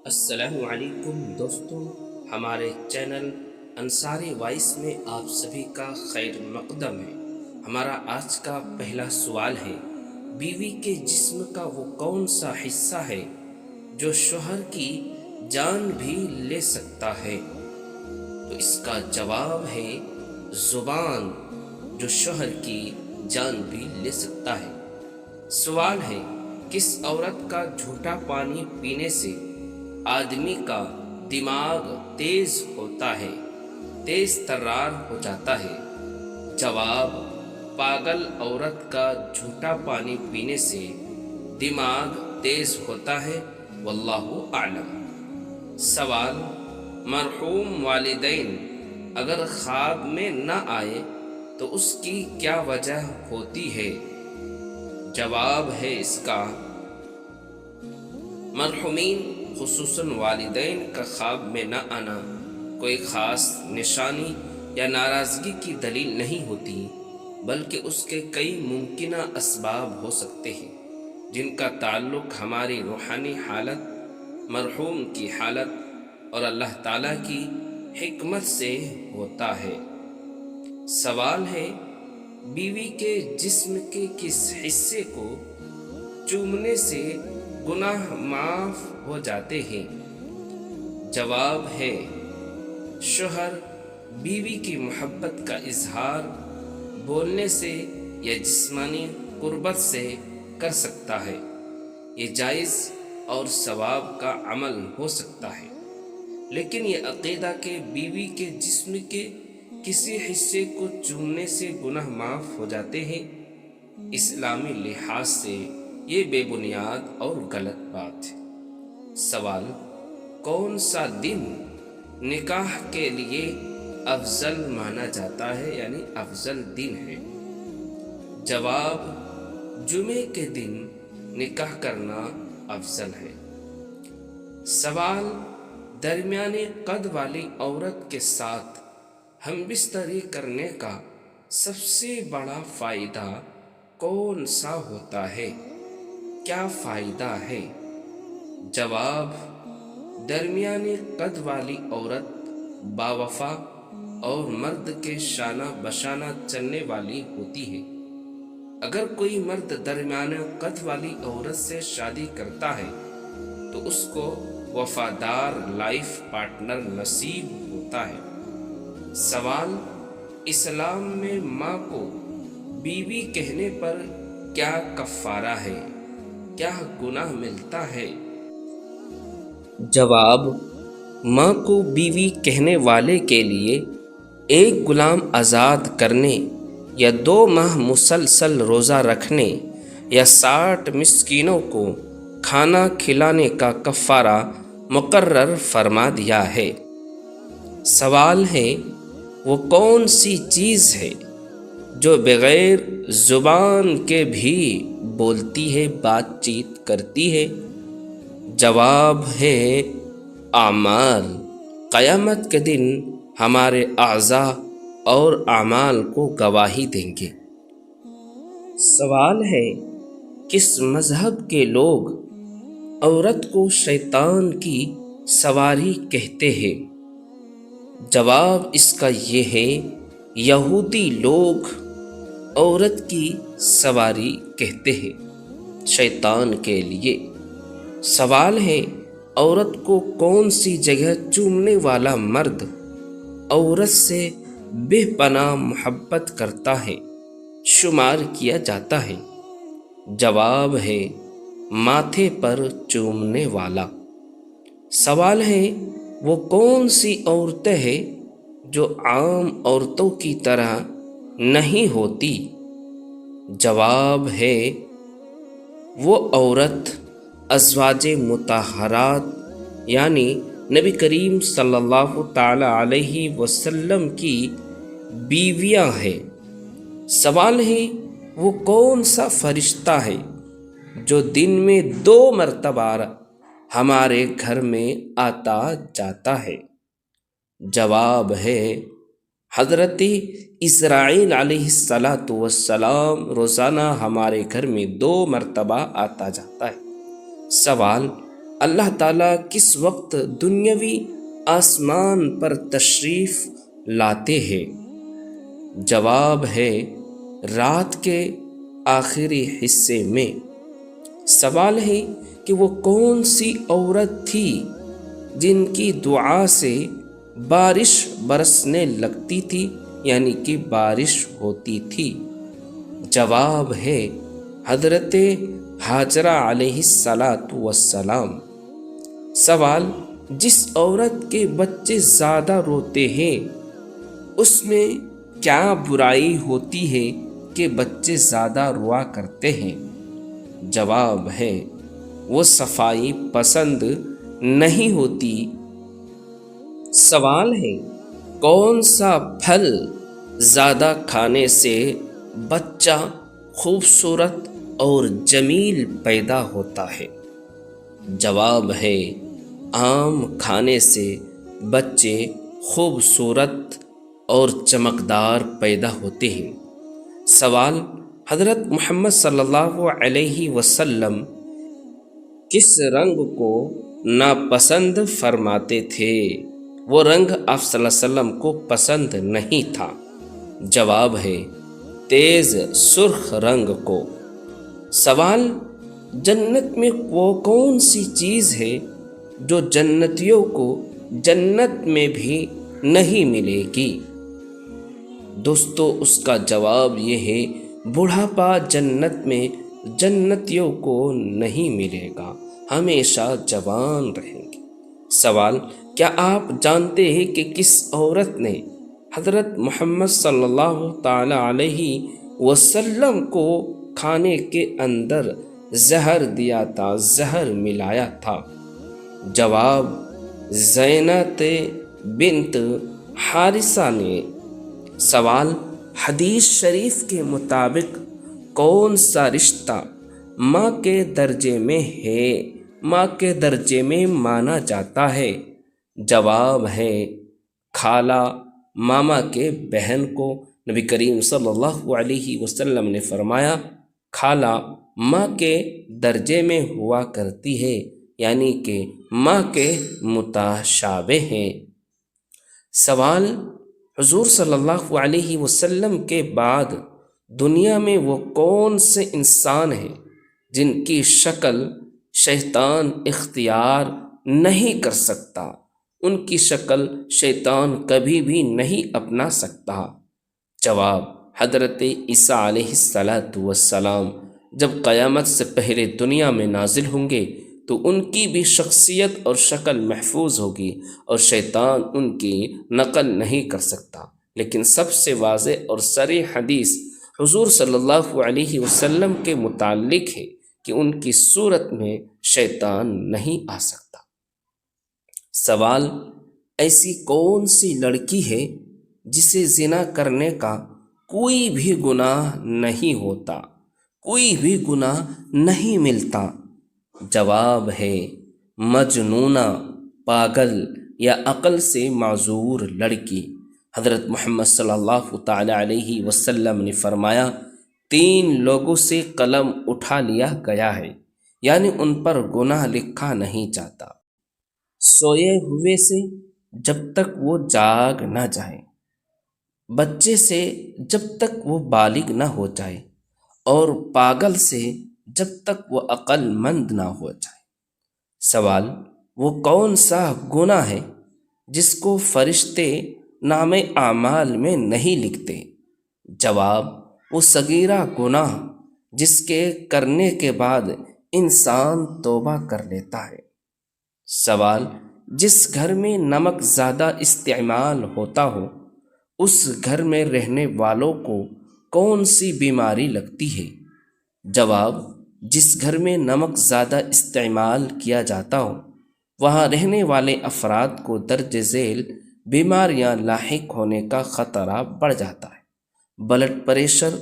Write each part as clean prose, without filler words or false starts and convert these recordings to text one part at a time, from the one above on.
السلام علیکم دوستوں، ہمارے چینل انصاری وائس میں آپ سبھی کا خیر مقدم ہے۔ ہمارا آج کا پہلا سوال ہے، بیوی کے جسم کا وہ کون سا حصہ ہے جو شوہر کی جان بھی لے سکتا ہے؟ تو اس کا جواب ہے زبان، جو شوہر کی جان بھی لے سکتا ہے۔ سوال ہے، کس عورت کا جھوٹا پانی پینے سے آدمی کا دماغ تیز ہوتا ہے، تیز ترار ہو جاتا ہے؟ جواب، پاگل عورت کا جھوٹا پانی پینے سے دماغ تیز ہوتا ہے، واللہ اعلم۔ سوال، مرحوم والدین اگر خواب میں نہ آئے تو اس کی کیا وجہ ہوتی ہے؟ جواب ہے اس کا، مرحومین خصوصاً والدین کا خواب میں نہ آنا کوئی خاص نشانی یا ناراضگی کی دلیل نہیں ہوتی، بلکہ اس کے کئی ممکنہ اسباب ہو سکتے ہیں جن کا تعلق ہماری روحانی حالت، مرحوم کی حالت اور اللہ تعالیٰ کی حکمت سے ہوتا ہے۔ سوال ہے، بیوی کے جسم کے کس حصے کو چومنے سے گناہ معاف ہو جاتے ہیں؟ جواب ہے، شوہر بیوی کی محبت کا اظہار بولنے سے یا جسمانی قربت سے کر سکتا ہے۔ یہ جائز اور ثواب کا عمل ہو سکتا ہے، لیکن یہ عقیدہ کہ بیوی کے جسم کے کسی حصے کو چومنے سے گناہ معاف ہو جاتے ہیں، اسلامی لحاظ سے یہ بے بنیاد اور غلط بات ہے۔ سوال، کون سا دن نکاح کے لیے افضل مانا جاتا ہے، یعنی افضل دن ہے؟ جواب، جمعے کے دن نکاح کرنا افضل ہے۔ سوال، درمیانے قد والی عورت کے ساتھ ہم بستری کرنے کا سب سے بڑا فائدہ کون سا ہوتا ہے؟ کیا فائدہ ہے؟ جواب، درمیانے قد والی عورت باوفا اور مرد کے شانہ بشانہ چلنے والی ہوتی ہے۔ اگر کوئی مرد درمیانے قد والی عورت سے شادی کرتا ہے تو اس کو وفادار لائف پارٹنر نصیب ہوتا ہے۔ سوال، اسلام میں ماں کو بیوی کہنے پر کیا کفارہ ہے؟ کیا گناہ ملتا ہے؟ جواب، ماں کو بیوی کہنے والے کے لیے ایک غلام آزاد کرنے یا 2 ماہ مسلسل روزہ رکھنے یا 60 مسکینوں کو کھانا کھلانے کا کفارہ مقرر فرما دیا ہے۔ سوال ہے، وہ کون سی چیز ہے جو بغیر زبان کے بھی بولتی ہے، بات چیت کرتی ہے؟ جواب ہے، اعمال۔ قیامت کے دن ہمارے اعضاء اور اعمال کو گواہی دیں گے۔ سوال ہے، کس مذہب کے لوگ عورت کو شیطان کی سواری کہتے ہیں؟ جواب اس کا یہ ہے، یہودی لوگ عورت کی سواری کہتے ہیں شیطان کے لیے۔ سوال ہے، عورت کو کون سی جگہ چومنے والا مرد عورت سے بے پناہ محبت کرتا ہے، شمار کیا جاتا ہے؟ جواب ہے، ماتھے پر چومنے والا۔ سوال ہے، وہ کون سی عورتیں ہیں جو عام عورتوں کی طرح نہیں ہوتی؟ جواب ہے، وہ عورت ازواج مطہرات یعنی نبی کریم صلی اللہ تعالی علیہ وسلم کی بیویاں ہیں۔ سوال ہے، وہ کون سا فرشتہ ہے جو دن میں 2 مرتبہ ہمارے گھر میں آتا جاتا ہے؟ جواب ہے، حضرت اسرائیل علیہ السلام روزانہ ہمارے گھر میں 2 مرتبہ آتا جاتا ہے۔ سوال، اللہ تعالیٰ کس وقت دنیاوی آسمان پر تشریف لاتے ہیں؟ جواب ہے رات کے آخری حصے میں۔ سوال ہے کہ وہ کون سی عورت تھی جن کی دعا سے بارش برسنے لگتی تھی، یعنی کہ بارش ہوتی تھی؟ جواب ہے حضرت ہاجرہ علیہ الصلاۃ والسلام۔ سوال، جس عورت کے بچے زیادہ روتے ہیں اس میں کیا برائی ہوتی ہے کہ بچے زیادہ روا کرتے ہیں؟ جواب ہے وہ صفائی پسند نہیں ہوتی۔ سوال ہے کون سا پھل زیادہ کھانے سے بچہ خوبصورت اور جمیل پیدا ہوتا ہے؟ جواب ہے آم کھانے سے بچے خوبصورت اور چمکدار پیدا ہوتے ہیں۔ سوال، حضرت محمد صلی اللہ علیہ وسلم کس رنگ کو ناپسند فرماتے تھے؟ وہ رنگ آپ صلی اللہ علیہ وسلم کو پسند نہیں تھا۔ جواب ہے تیز سرخ رنگ کو۔ سوال، جنت میں وہ کون سی چیز ہے جو جنتیوں کو جنت میں بھی نہیں ملے گی؟ دوستو، اس کا جواب یہ ہے بڑھاپا جنت میں جنتیوں کو نہیں ملے گا، ہمیشہ جوان رہیں گے۔ سوال، کیا آپ جانتے ہیں کہ کس عورت نے حضرت محمد صلی اللہ تعالی علیہ وسلم کو کھانے کے اندر زہر دیا تھا، زہر ملایا تھا؟ جواب، زینت بنت حارثہ نے۔ سوال، حدیث شریف کے مطابق کون سا رشتہ ماں کے درجے میں ہے، ماں کے درجے میں مانا جاتا ہے؟ جواب ہے خالہ، ماما کے بہن کو۔ نبی کریم صلی اللہ علیہ وسلم نے فرمایا خالہ ماں کے درجے میں ہوا کرتی ہے، یعنی کہ ماں کے متشابہ ہیں۔ سوال، حضور صلی اللہ علیہ وسلم کے بعد دنیا میں وہ کون سے انسان ہیں جن کی شکل شیطان اختیار نہیں کر سکتا؟ ان کی شکل شیطان کبھی بھی نہیں اپنا سکتا۔ جواب، حضرت عیسیٰ علیہ السلام جب قیامت سے پہلے دنیا میں نازل ہوں گے تو ان کی بھی شخصیت اور شکل محفوظ ہوگی اور شیطان ان کی نقل نہیں کر سکتا۔ لیکن سب سے واضح اور صریح حدیث حضور صلی اللہ علیہ وسلم کے متعلق ہے کہ ان کی صورت میں شیطان نہیں آ سکتا۔ سوال، ایسی کون سی لڑکی ہے جسے زنا کرنے کا کوئی بھی گناہ نہیں ہوتا، کوئی بھی گناہ نہیں ملتا؟ جواب ہے مجنونہ، پاگل یا عقل سے معذور لڑکی۔ حضرت محمد صلی اللہ تعالی علیہ وسلم نے فرمایا 3 لوگوں سے قلم اٹھا لیا گیا ہے، یعنی ان پر گناہ لکھا نہیں جاتا۔ سوئے ہوئے سے جب تک وہ جاگ نہ جائے، بچے سے جب تک وہ بالغ نہ ہو جائے، اور پاگل سے جب تک وہ عقل مند نہ ہو جائے۔ سوال، وہ کون سا گناہ ہے جس کو فرشتے نام اعمال میں نہیں لکھتے؟ جواب، وہ صغیرہ گناہ جس کے کرنے کے بعد انسان توبہ کر لیتا ہے۔ سوال، جس گھر میں نمک زیادہ استعمال ہوتا ہو اس گھر میں رہنے والوں کو کون سی بیماری لگتی ہے؟ جواب، جس گھر میں نمک زیادہ استعمال کیا جاتا ہو وہاں رہنے والے افراد کو درج ذیل بیماریاں لاحق ہونے کا خطرہ بڑھ جاتا ہے۔ بلڈ پریشر،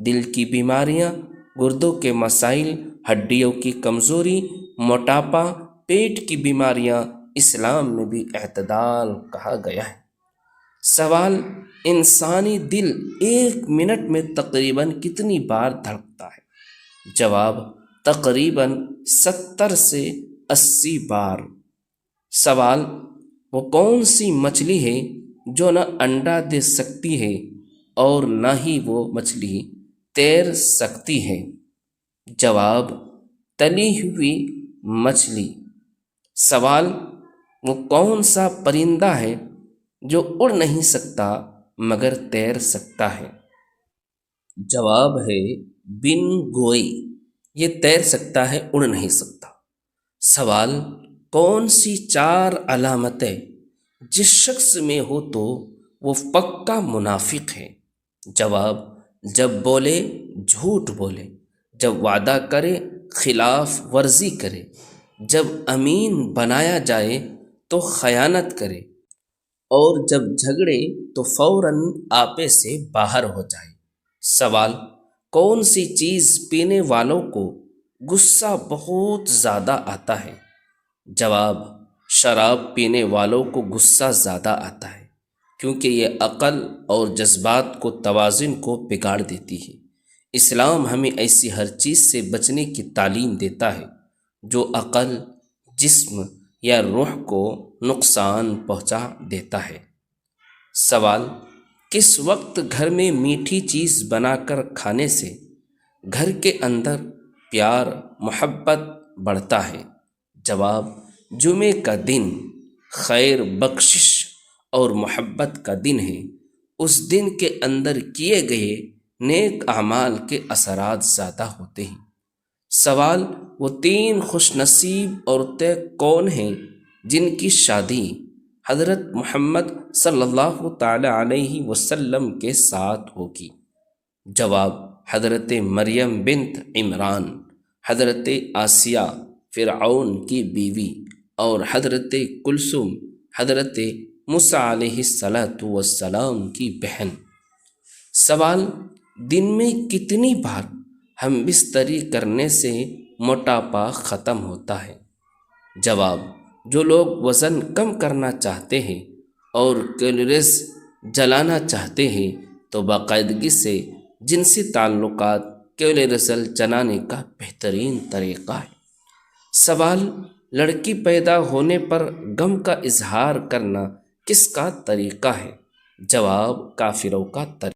دل کی بیماریاں، گردوں کے مسائل، ہڈیوں کی کمزوری، موٹاپا، پیٹ کی بیماریاں، اسلام میں بھی اعتدال کہا گیا ہے۔ سوال، انسانی دل 1 منٹ میں تقریباً کتنی بار دھڑکتا ہے؟ جواب، تقریباً 70 سے 80 بار۔ سوال: وہ کون سی مچھلی ہے جو نہ انڈا دے سکتی ہے اور نہ ہی وہ مچھلی تیر سکتی ہے؟ جواب: تلی ہوئی مچھلی۔ سوال: وہ کون سا پرندہ ہے جو اڑ نہیں سکتا مگر تیر سکتا ہے؟ جواب ہے بن گوئی۔ یہ تیر سکتا ہے، اڑ نہیں سکتا۔ سوال: کون سی 4 علامتیں جس شخص میں ہو تو وہ پکا منافق ہے؟ جواب: جب بولے جھوٹ بولے، جب وعدہ کرے خلاف ورزی کرے، جب امین بنایا جائے تو خیانت کرے، اور جب جھگڑے تو فوراً آپے سے باہر ہو جائے۔ سوال: کون سی چیز پینے والوں کو غصہ بہت زیادہ آتا ہے؟ جواب: شراب پینے والوں کو غصہ زیادہ آتا ہے، کیونکہ یہ عقل اور جذبات کو توازن کو بگاڑ دیتی ہے۔ اسلام ہمیں ایسی ہر چیز سے بچنے کی تعلیم دیتا ہے جو عقل، جسم یا روح کو نقصان پہنچا دیتا ہے۔ سوال: کس وقت گھر میں میٹھی چیز بنا کر کھانے سے گھر کے اندر پیار محبت بڑھتا ہے؟ جواب: جمعے کا دن خیر بخشش اور محبت کا دن ہے۔ اس دن کے اندر کیے گئے نیک اعمال کے اثرات زیادہ ہوتے ہیں۔ سوال: وہ 3 خوش نصیب عورتیں کون ہیں جن کی شادی حضرت محمد صلی اللہ تعالی علیہ وسلم کے ساتھ ہوگی؟ جواب: حضرت مریم بنت عمران، حضرت آسیہ فرعون کی بیوی، اور حضرت کلثوم حضرت موسیٰ علیہ السلام کی بہن۔ سوال: دن میں کتنی بار ہم بستری کرنے سے موٹاپا ختم ہوتا ہے؟ جواب: جو لوگ وزن کم کرنا چاہتے ہیں اور کیلوریز جلانا چاہتے ہیں تو باقاعدگی سے جنسی تعلقات کیلوریز جلانے کا بہترین طریقہ ہے۔ سوال: لڑکی پیدا ہونے پر غم کا اظہار کرنا کس کا طریقہ ہے؟ جواب: کافروں کا طریقہ۔